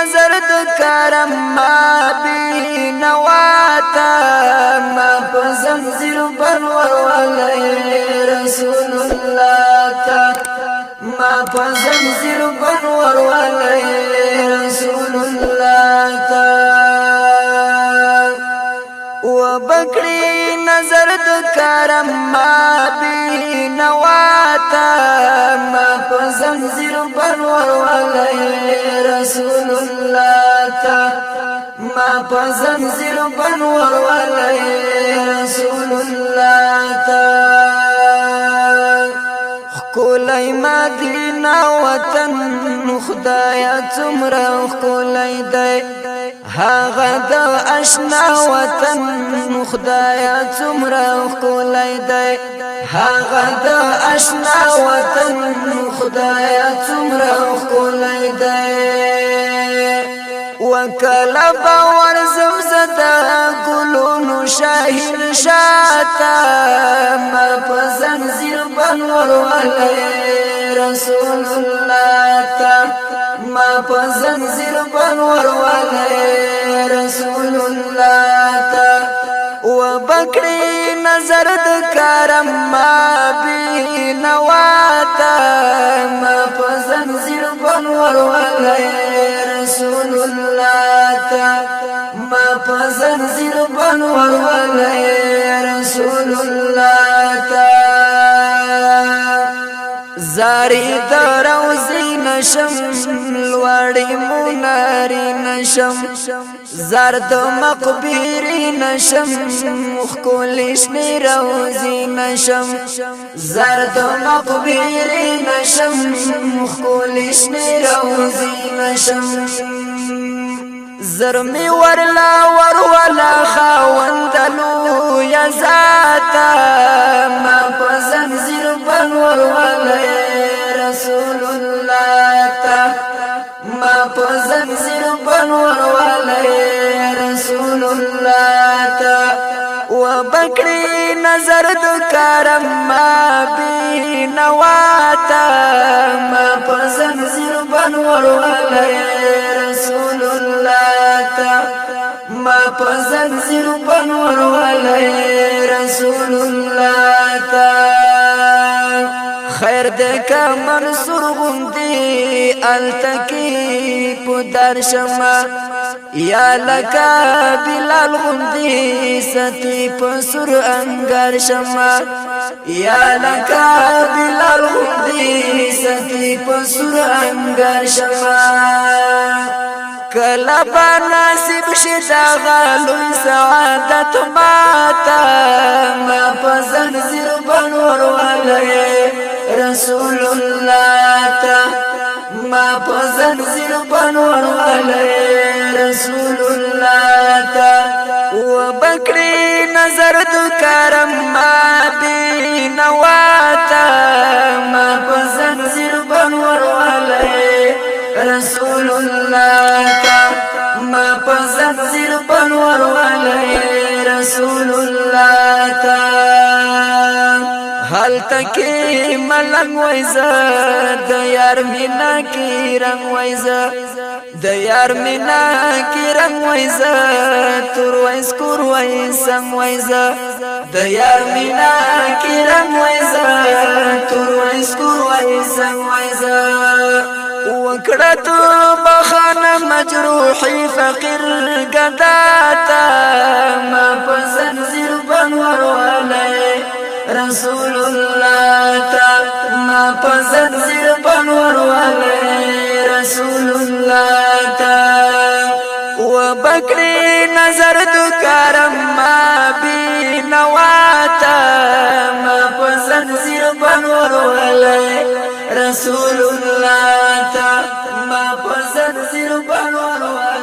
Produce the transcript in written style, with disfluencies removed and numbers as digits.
نظر د کرم ما بی نواتا ما پزنزیر بنور ولی رسول اللہ تا ما پزنزیر بنور ولی رسول اللہ تا و بکڑی نظر د کرم ما بی نواتا ما پزنزیر بنور ولی رسول اللہ تا ما پزنزیر بنور ولی رسول اللہ تا خکولی مدینہ وطن خدایا څومره خکولی دی هغه د اشنا وطن خدایا څومره خکولی دی هغه د اشنا وطن خدایا څومره خکولی دی وکله باور زمزده ګلونو شاهین شاته ما په زنځیر بنور ولی رسول الله تا ما په زنځیر بنور ولی رسول الله تا و بکړي نظر د کرم ما بی نواتا ما په زنځیر بنور ولی رسول الله تا ما په زنځیر بنور ولی رسول الله تا زاری دروزی نشم لوړی موناری نشم زرد مقبری نشم خکولشنی روزی نشم زرد مقبری نشم خکولشنی روزی نشم زرمی ورلا ورلا خاوندلو یا ذاتا ما پزنزیر بنور ولی رسول اللہ تا ما پزنزیر بنور ولی رسول اللہ تا و بکڑی نظر د کرم ما بی نواتا ما پزنزیر بنور ولی رسول اللہ تا ما پزنزیر بنور ولی رسول اللہ تا خیر دکا منصور غندی التکی پدر شما یا لکا بلال غندی ستی پسر انگر شما یا لکا بلال غندی ستی پسر انگر شما کلا با نصیب شدا غالوی سعادت ماتا ما پزنزیر بنور ولی رسول اللہ تا ما پزنزیر بنور ولی رسول اللہ تا و بکڑی نظر د کرم ما بی نواتا ما پزنزیر بنور ولی رسول اللہ تا ما پزنزیر بنور ولی رسول اللہ تا حال تکی ملنگ ویزا د یار مینا کی رنگ ویزا د یار مینا کی رنگ ویزا تور ویز کور ویز سنگ ویزا د یار مینا کی رنگ ویزا تور ویز کور ویز سنگ ویزا وکړه تو بخانه مجروحی فقیر گداتا ما پزنزیر بنور ولی رسول اللہ تا ما پزنزیر بنور ولی رسول اللہ تا و بکڑی نظر د کرم ما بی نواتا ما پزنزیر بنور ولی رسول اللہ تا ما پزنزیر بنور ولی